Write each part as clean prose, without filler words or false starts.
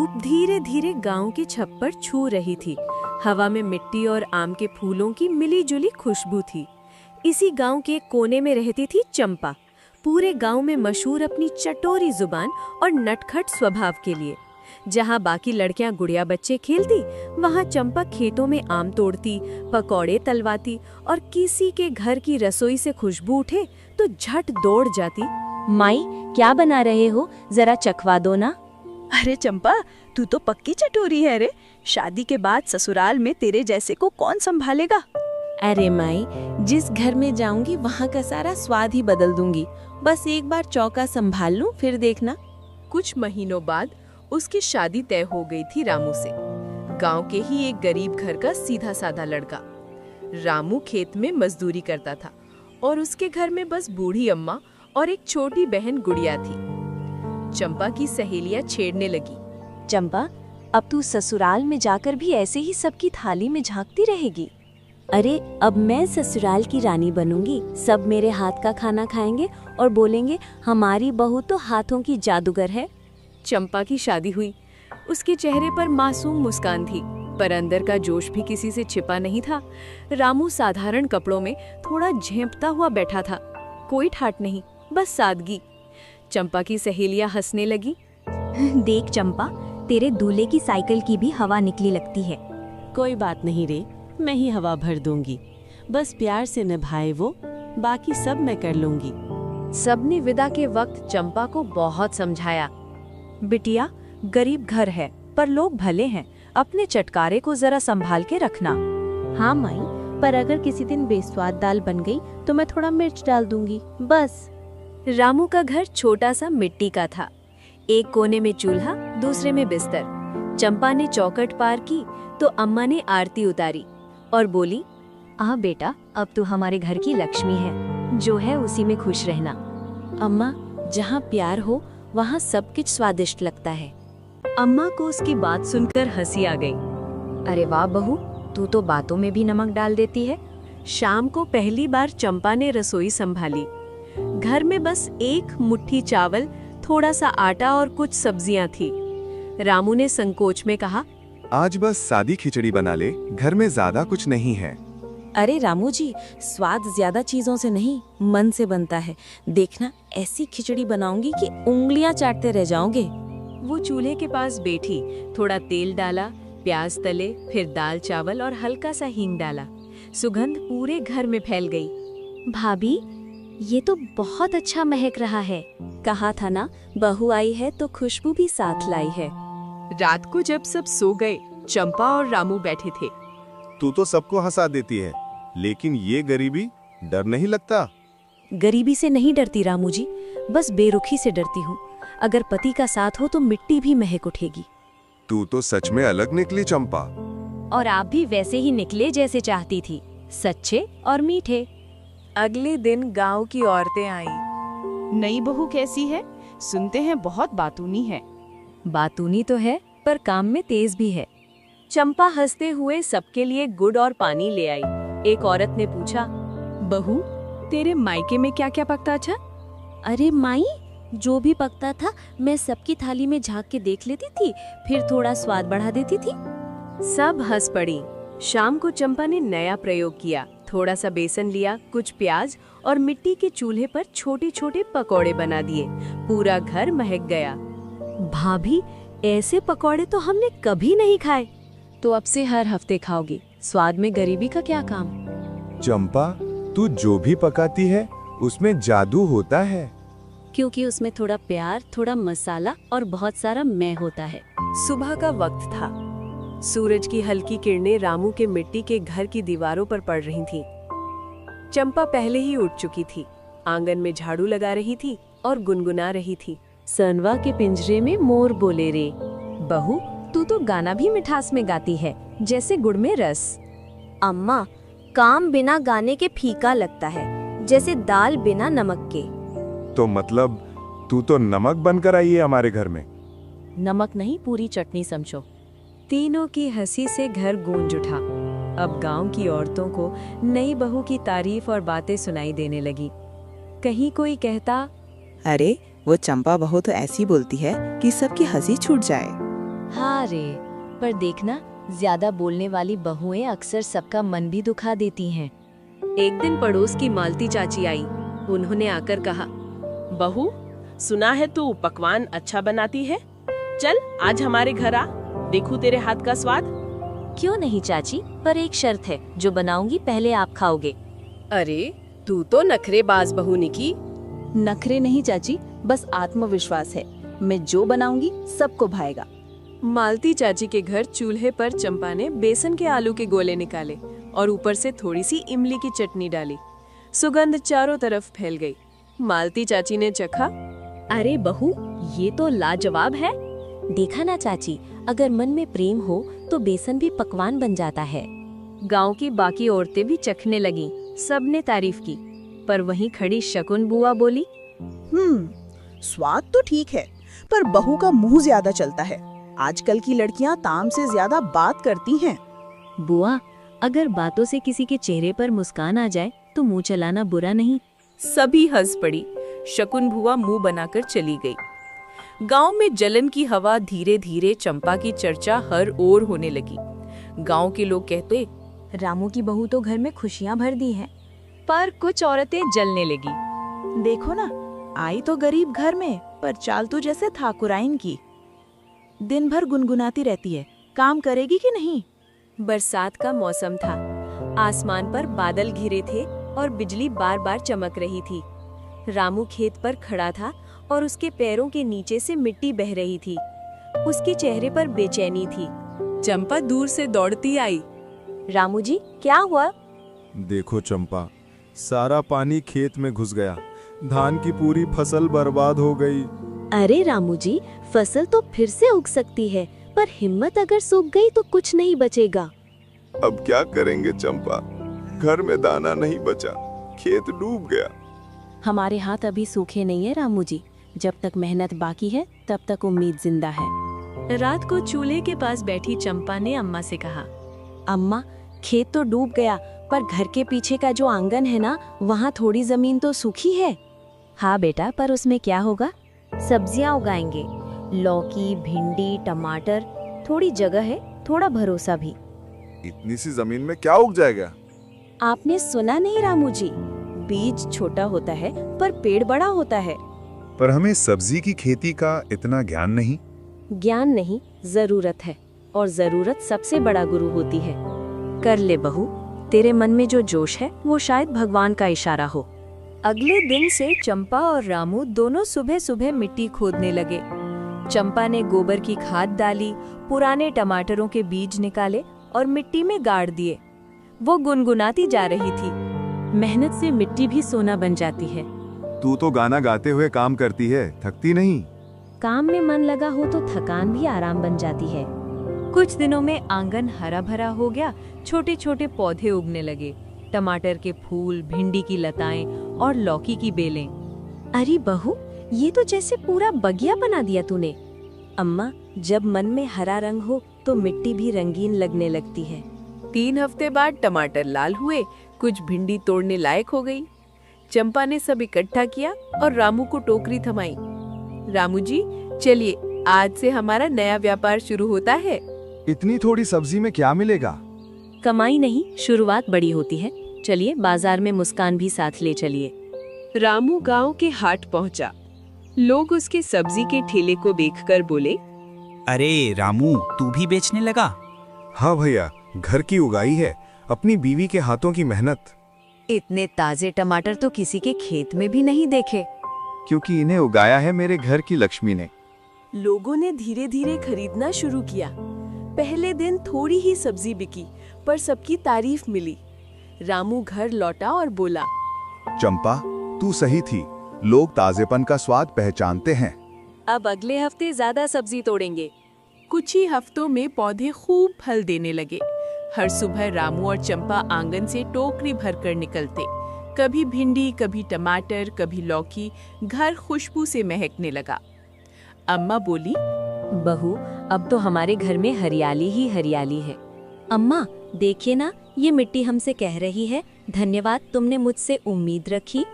धूप धीरे धीरे गांव की छत पर छू रही थी। हवा में मिट्टी और आम के फूलों की मिली-जुली खुशबू थी। इसी गांव के एक कोने में रहती थी चंपा, पूरे गांव में मशहूर अपनी चटोरी जुबान और नटखट स्वभाव के लिए। जहां बाकी लड़कियां गुड़िया बच्चे खेलती, वहां चंपा खेतों में आम तोड़ती, पकौड़े तलवाती और किसी के घर की रसोई से खुशबू उठे तो झट दौड़ जाती। माई, क्या बना रहे हो? जरा चखवा दो ना। अरे चंपा, तू तो पक्की चटोरी है रे। शादी के बाद ससुराल में तेरे जैसे को कौन संभालेगा? अरे माई, जिस घर में जाऊंगी वहाँ का सारा स्वाद ही बदल दूंगी। बस एक बार चौका संभाल लूं, फिर देखना। कुछ महीनों बाद उसकी शादी तय हो गई थी रामू से, गांव के ही एक गरीब घर का सीधा साधा लड़का। रामू खेत में मजदूरी करता था और उसके घर में बस बूढ़ी अम्मा और एक छोटी बहन गुड़िया थी। चंपा की सहेलियां छेड़ने लगी। चंपा, अब तू ससुराल में जाकर भी ऐसे ही सबकी थाली में झांकती रहेगी? अरे, अब मैं ससुराल की रानी बनूंगी। सब मेरे हाथ का खाना खाएंगे और बोलेंगे हमारी बहू तो हाथों की जादूगर है। चंपा की शादी हुई। उसके चेहरे पर मासूम मुस्कान थी, पर अंदर का जोश भी किसी से छिपा नहीं था। रामू साधारण कपड़ों में थोड़ा झेंपता हुआ बैठा था। कोई ठाट नहीं, बस सादगी। चंपा की सहेलियां हंसने लगी। देख चंपा, तेरे दूल्हे की साइकिल की भी हवा निकली लगती है। कोई बात नहीं रे, मैं ही हवा भर दूंगी। बस प्यार से निभाए वो, बाकी सब मैं कर लूंगी। सबने विदा के वक्त चंपा को बहुत समझाया। बिटिया, गरीब घर है पर लोग भले हैं, अपने चटकारे को जरा संभाल के रखना। हाँ माई, पर अगर किसी दिन बेस्वाद दाल बन गई तो मैं थोड़ा मिर्च डाल दूंगी, बस। रामू का घर छोटा सा मिट्टी का था। एक कोने में चूल्हा, दूसरे में बिस्तर। चंपा ने चौखट पार की तो अम्मा ने आरती उतारी और बोली, आ बेटा, अब तू हमारे घर की लक्ष्मी है, जो है उसी में खुश रहना। अम्मा, जहाँ प्यार हो वहाँ सब कुछ स्वादिष्ट लगता है। अम्मा को उसकी बात सुनकर हंसी आ गई। अरे वाह बहू, तू तो बातों में भी नमक डाल देती है। शाम को पहली बार चंपा ने रसोई संभाली। घर में बस एक मुट्ठी चावल, थोड़ा सा आटा और कुछ सब्जियां थी। रामू ने संकोच में कहा, आज बस सादी खिचड़ी बना ले, घर में ज्यादा कुछ नहीं है। अरे रामू जी, स्वाद ज्यादा चीजों से नहीं, मन से बनता है। देखना, ऐसी खिचड़ी बनाऊंगी कि उंगलियां चाटते रह जाओगे। वो चूल्हे के पास बैठी, थोड़ा तेल डाला, प्याज तले, फिर दाल चावल और हल्का सा हींग डाला। सुगंध पूरे घर में फैल गई। भाभी, ये तो बहुत अच्छा महक रहा है। कहा था ना, बहू आई है तो खुशबू भी साथ लाई है। रात को जब सब सो गए, चंपा और रामू बैठे थे। तू तो सबको हंसा देती है, लेकिन ये गरीबी, डर नहीं लगता? गरीबी से नहीं डरती रामू जी, बस बेरुखी से डरती हूँ। अगर पति का साथ हो तो मिट्टी भी महक उठेगी। तू तो सच में अलग निकली चंपा। और आप भी वैसे ही निकले जैसे चाहती थी, सच्चे और मीठे। अगले दिन गांव की औरतें आईं। नई बहू कैसी है? सुनते हैं बहुत बातूनी है। बातूनी तो है, पर काम में तेज भी है। चंपा हंसते हुए सबके लिए गुड़ और पानी ले आई। एक औरत ने पूछा, बहू, तेरे मायके में क्या क्या पकता था? अरे माई, जो भी पकता था मैं सबकी थाली में झांक के देख लेती थी, फिर थोड़ा स्वाद बढ़ा देती थी। सब हंस पड़ी। शाम को चंपा ने नया प्रयोग किया। थोड़ा सा बेसन लिया, कुछ प्याज और मिट्टी के चूल्हे पर छोटे छोटे पकौड़े बना दिए। पूरा घर महक गया। भाभी, ऐसे पकौड़े तो हमने कभी नहीं खाए। तो अब से हर हफ्ते खाओगी। स्वाद में गरीबी का क्या काम? चंपा, तू जो भी पकाती है उसमें जादू होता है। क्योंकि उसमें थोड़ा प्यार, थोड़ा मसाला और बहुत सारा मैं होता है। सुबह का वक्त था। सूरज की हल्की किरणें रामू के मिट्टी के घर की दीवारों पर पड़ रही थीं। चंपा पहले ही उठ चुकी थी, आंगन में झाड़ू लगा रही थी और गुनगुना रही थी। सनवा के पिंजरे में मोर बोले रे। बहू, तू तो गाना भी मिठास में गाती है, जैसे गुड़ में रस। अम्मा, काम बिना गाने के फीका लगता है, जैसे दाल बिना नमक के। तो मतलब तू तो नमक बनकर आई है हमारे घर में? नमक नहीं, पूरी चटनी समझो। तीनों की हंसी से घर गूंज उठा। अब गांव की औरतों को नई बहू की तारीफ और बातें सुनाई देने लगी। कहीं कोई कहता, अरे वो चंपा बहू तो ऐसी बोलती है कि सबकी हंसी छूट जाए। हाँ रे, पर देखना, ज्यादा बोलने वाली बहुएं अक्सर सबका मन भी दुखा देती हैं। एक दिन पड़ोस की मालती चाची आई। उन्होंने आकर कहा, बहू, सुना है तू पकवान अच्छा बनाती है, चल आज हमारे घर आ, देखूं तेरे हाथ का स्वाद। क्यों नहीं चाची, पर एक शर्त है, जो बनाऊंगी पहले आप खाओगे। अरे तू तो नखरेबाज बहू निकी। नखरे नहीं चाची, बस आत्मविश्वास है। मैं जो बनाऊंगी सबको भाएगा। मालती चाची के घर चूल्हे पर चंपा ने बेसन के आलू के गोले निकाले और ऊपर से थोड़ी सी इमली की चटनी डाली। सुगंध चारों तरफ फैल गई। मालती चाची ने चखा। अरे बहू, ये तो लाजवाब है। देखा ना चाची, अगर मन में प्रेम हो तो बेसन भी पकवान बन जाता है। गांव की बाकी औरतें भी चखने लगीं। सबने तारीफ की, पर वहीं खड़ी शकुन बुआ बोली, स्वाद तो ठीक है, पर बहू का मुंह ज्यादा चलता है। आजकल की लड़कियां ताम से ज्यादा बात करती हैं। बुआ, अगर बातों से किसी के चेहरे पर मुस्कान आ जाए तो मुंह चलाना बुरा नहीं। सभी हंस पड़ी। शकुन बुआ मुंह बनाकर चली गई। गांव में जलन की हवा धीरे धीरे चंपा की चर्चा हर ओर होने लगी। गांव के लोग कहते, रामू की बहू तो घर में खुशियां भर दी हैं। पर कुछ औरतें जलने लगी। देखो ना, आई तो गरीब घर में, पर चाल तो जैसे ठाकुराइन की। दिन भर गुनगुनाती रहती है, काम करेगी कि नहीं। बरसात का मौसम था। आसमान पर बादल घिरे थे और बिजली बार बार चमक रही थी। रामू खेत पर खड़ा था और उसके पैरों के नीचे से मिट्टी बह रही थी। उसके चेहरे पर बेचैनी थी। चंपा दूर से दौड़ती आई। रामू जी, क्या हुआ? देखो चंपा, सारा पानी खेत में घुस गया, धान की पूरी फसल बर्बाद हो गई। अरे रामू जी, फसल तो फिर से उग सकती है, पर हिम्मत अगर सूख गई तो कुछ नहीं बचेगा। अब क्या करेंगे चंपा, घर में दाना नहीं बचा, खेत डूब गया। हमारे हाथ अभी सूखे नहीं है रामू जी, जब तक मेहनत बाकी है तब तक उम्मीद जिंदा है। रात को चूल्हे के पास बैठी चंपा ने अम्मा से कहा, अम्मा, खेत तो डूब गया, पर घर के पीछे का जो आंगन है ना, वहाँ थोड़ी जमीन तो सूखी है। हाँ बेटा, पर उसमें क्या होगा? सब्जियां उगाएंगे, लौकी, भिंडी, टमाटर। थोड़ी जगह है, थोड़ा भरोसा भी। इतनी सी जमीन में क्या उग जाएगा? आपने सुना नहीं रामू जी, बीज छोटा होता है पर पेड़ बड़ा होता है। पर हमें सब्जी की खेती का इतना ज्ञान नहीं। ज्ञान नहीं, जरूरत है, और जरूरत सबसे बड़ा गुरु होती है। कर ले बहू, तेरे मन में जो जोश है वो शायद भगवान का इशारा हो। अगले दिन से चंपा और रामू दोनों सुबह सुबह मिट्टी खोदने लगे। चंपा ने गोबर की खाद डाली, पुराने टमाटरों के बीज निकाले और मिट्टी में गाड़ दिए। वो गुनगुनाती जा रही थी, मेहनत से मिट्टी भी सोना बन जाती है। तू तो गाना गाते हुए काम करती है, थकती नहीं? काम में मन लगा हो तो थकान भी आराम बन जाती है। कुछ दिनों में आंगन हरा भरा हो गया। छोटे छोटे पौधे उगने लगे, टमाटर के फूल, भिंडी की लताएं और लौकी की बेलें। अरे बहू, ये तो जैसे पूरा बगिया बना दिया तूने। अम्मा, जब मन में हरा रंग हो तो मिट्टी भी रंगीन लगने लगती है। 3 हफ्ते बाद टमाटर लाल हुए, कुछ भिंडी तोड़ने लायक हो गई। चंपा ने सब इकट्ठा किया और रामू को टोकरी थमाई। रामू जी, चलिए, आज से हमारा नया व्यापार शुरू होता है। इतनी थोड़ी सब्जी में क्या मिलेगा? कमाई नहीं, शुरुआत बड़ी होती है। चलिए, बाजार में मुस्कान भी साथ ले चलिए। रामू गांव के हाट पहुंचा। लोग उसके सब्जी के ठेले को देखकर बोले, अरे रामू, तू भी बेचने लगा? हाँ भैया, घर की उगाई है, अपनी बीवी के हाथों की मेहनत। इतने ताजे टमाटर तो किसी के खेत में भी नहीं देखे। क्योंकि इन्हें उगाया है मेरे घर की लक्ष्मी ने। लोगों ने धीरे धीरे खरीदना शुरू किया। पहले दिन थोड़ी ही सब्जी बिकी, पर सबकी तारीफ मिली। रामू घर लौटा और बोला, चंपा, तू सही थी, लोग ताजेपन का स्वाद पहचानते हैं। अब अगले हफ्ते ज्यादा सब्जी तोड़ेंगे। कुछ ही हफ्तों में पौधे खूब फल देने लगे। हर सुबह रामू और चंपा आंगन से टोकरी भरकर निकलते। कभी भिंडी, कभी टमाटर, कभी लौकी। घर खुशबू से महकने लगा। अम्मा बोली, बहू, अब तो हमारे घर में हरियाली ही हरियाली है। अम्मा, देखिए ना, ये मिट्टी हमसे कह रही है, धन्यवाद, तुमने मुझसे उम्मीद रखी।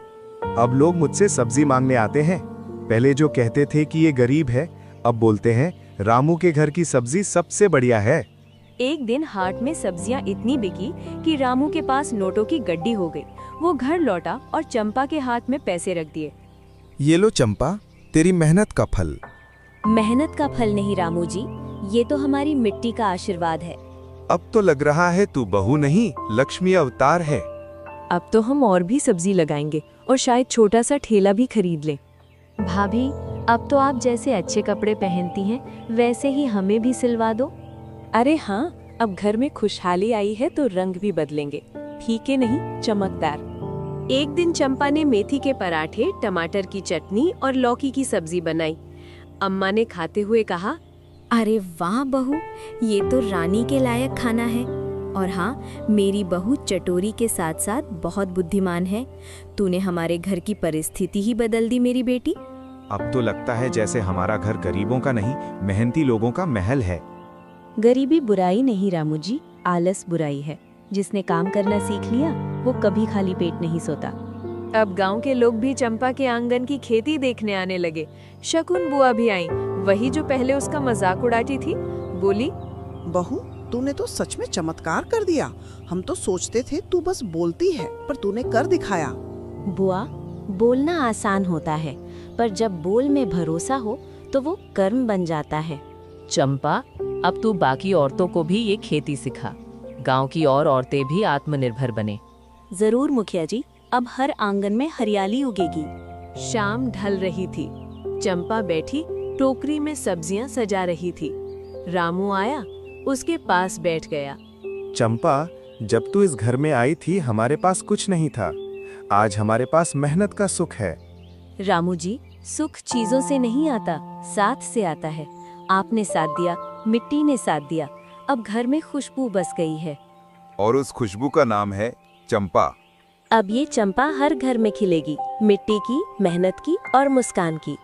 अब लोग मुझसे सब्जी मांगने आते हैं। पहले जो कहते थे कि ये गरीब है, अब बोलते हैं रामू के घर की सब्जी सबसे बढ़िया है। एक दिन हाट में सब्जियां इतनी बिकी कि रामू के पास नोटों की गड्डी हो गई। वो घर लौटा और चंपा के हाथ में पैसे रख दिए। ये लो चंपा, तेरी मेहनत का फल। मेहनत का फल नहीं रामू जी, ये तो हमारी मिट्टी का आशीर्वाद है। अब तो लग रहा है तू बहू नहीं, लक्ष्मी अवतार है। अब तो हम और भी सब्जी लगाएंगे और शायद छोटा सा ठेला भी खरीद लें। भाभी, अब तो आप जैसे अच्छे कपड़े पहनती हैं वैसे ही हमें भी सिलवा दो। अरे हाँ, अब घर में खुशहाली आई है तो रंग भी बदलेंगे, फीके नहीं चमकदार। एक दिन चंपा ने मेथी के पराठे, टमाटर की चटनी और लौकी की सब्जी बनाई। अम्मा ने खाते हुए कहा, अरे वाह बहू, ये तो रानी के लायक खाना है। और हाँ, मेरी बहू चटोरी के साथ साथ बहुत बुद्धिमान है। तूने हमारे घर की परिस्थिति ही बदल दी मेरी बेटी। अब तो लगता है जैसे हमारा घर गरीबों का नहीं, मेहनती लोगों का महल है। गरीबी बुराई नहीं रामू जी, आलस बुराई है। जिसने काम करना सीख लिया वो कभी खाली पेट नहीं सोता। अब गांव के लोग भी चंपा के आंगन की खेती देखने आने लगे। शकुन बुआ भी आई, वही जो पहले उसका मजाक उड़ाती थी। बोली, बहू, तूने तो सच में चमत्कार कर दिया। हम तो सोचते थे तू बस बोलती है, पर तूने कर दिखाया। बुआ, बोलना आसान होता है, पर जब बोल में भरोसा हो तो वो कर्म बन जाता है। चंपा, अब तू बाकी औरतों को भी ये खेती सिखा। गांव की और औरतें भी आत्मनिर्भर बने। जरूर मुखिया जी, अब हर आंगन में हरियाली उगेगी। शाम ढल रही थी। चंपा बैठी टोकरी में सब्जियां सजा रही थी। रामू आया, उसके पास बैठ गया। चंपा, जब तू इस घर में आई थी हमारे पास कुछ नहीं था। आज हमारे पास मेहनत का सुख है। रामू जी, सुख चीजों से नहीं आता, साथ से आता है। आपने साथ दिया, मिट्टी ने साथ दिया, अब घर में खुशबू बस गई है। और उस खुशबू का नाम है चंपा। अब ये चंपा हर घर में खिलेगी, मिट्टी की, मेहनत की और मुस्कान की।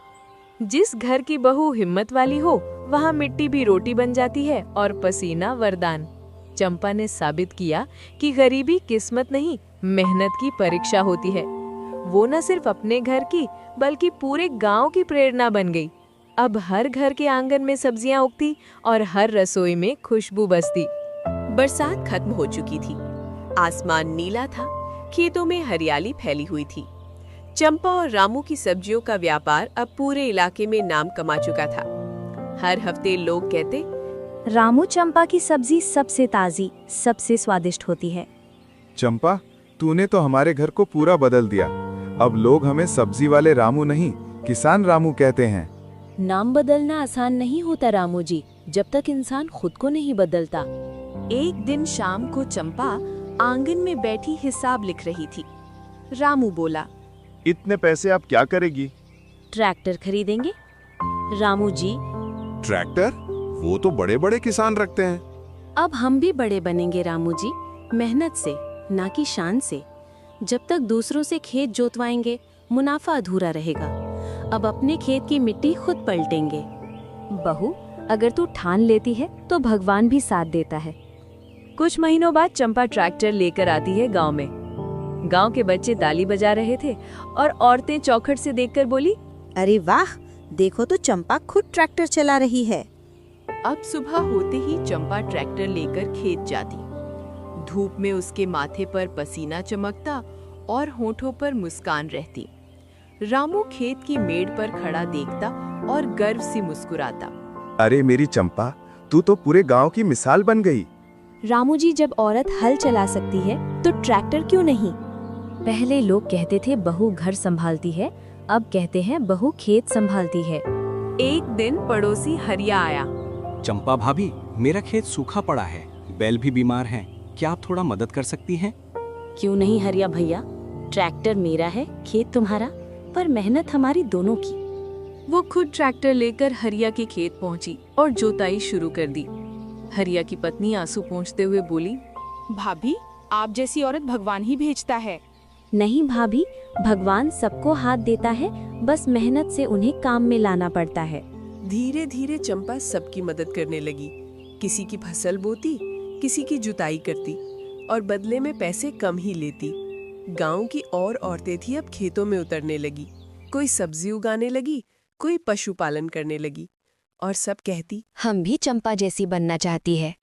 जिस घर की बहू हिम्मत वाली हो, वहाँ मिट्टी भी रोटी बन जाती है और पसीना वरदान। चंपा ने साबित किया कि गरीबी किस्मत नहीं, मेहनत की परीक्षा होती है। वो न सिर्फ अपने घर की बल्कि पूरे गांव की प्रेरणा बन गई। अब हर घर के आंगन में सब्जियां उगती और हर रसोई में खुशबू बसती। बरसात खत्म हो चुकी थी, आसमान नीला था, खेतों में हरियाली फैली हुई थी। चंपा और रामू की सब्जियों का व्यापार अब पूरे इलाके में नाम कमा चुका था। हर हफ्ते लोग कहते, रामू चंपा की सब्जी सबसे ताजी, सबसे स्वादिष्ट होती है। चंपा, तूने तो हमारे घर को पूरा बदल दिया। अब लोग हमें सब्जी वाले रामू नहीं, किसान रामू कहते हैं। नाम बदलना आसान नहीं होता रामू जी, जब तक इंसान खुद को नहीं बदलता। एक दिन शाम को चंपा आंगन में बैठी हिसाब लिख रही थी। रामू बोला, इतने पैसे आप क्या करेगी? ट्रैक्टर खरीदेंगे। रामू जी, ट्रैक्टर? वो तो बड़े बड़े किसान रखते हैं। अब हम भी बड़े बनेंगे रामू जी, मेहनत से, ना कि शान से। जब तक दूसरों से खेत जोतवाएंगे, मुनाफा अधूरा रहेगा। अब अपने खेत की मिट्टी खुद पलटेंगे। बहू, अगर तू ठान लेती है तो भगवान भी साथ देता है। कुछ महीनों बाद चंपा ट्रैक्टर लेकर आती है गांव में। गांव के बच्चे ताली बजा रहे थे और औरतें चौखट से देखकर बोली, अरे वाह, देखो तो चंपा खुद ट्रैक्टर चला रही है। अब सुबह होते ही चंपा ट्रैक्टर लेकर खेत जाती। धूप में उसके माथे पर पसीना चमकता और होठों पर मुस्कान रहती। रामू खेत की मेड़ पर खड़ा देखता और गर्व से मुस्कुराता। अरे मेरी चंपा, तू तो पूरे गांव की मिसाल बन गई। रामू जी, जब औरत हल चला सकती है तो ट्रैक्टर क्यों नहीं? पहले लोग कहते थे बहू घर संभालती है, अब कहते हैं बहू खेत संभालती है। एक दिन पड़ोसी हरिया आया। चंपा भाभी, मेरा खेत सूखा पड़ा है, बैल भी बीमार हैं, क्या आप थोड़ा मदद कर सकती हैं? क्यों नहीं हरिया भैया, ट्रैक्टर मेरा है, खेत तुम्हारा, पर मेहनत हमारी दोनों की। वो खुद ट्रैक्टर लेकर हरिया के खेत पहुंची और जोताई शुरू कर दी। हरिया की पत्नी आंसू पोंछते हुए बोली, भाभी, आप जैसी औरत भगवान ही भेजता है। नहीं भाभी, भगवान सबको हाथ देता है, बस मेहनत से उन्हें काम में लाना पड़ता है। धीरे धीरे चंपा सबकी मदद करने लगी। किसी की फसल बोती, किसी की जुताई करती और बदले में पैसे कम ही लेती। गांव की और औरतें थी अब खेतों में उतरने लगी। कोई सब्जी उगाने लगी, कोई पशुपालन करने लगी, और सब कहती, हम भी चंपा जैसी बनना चाहती है।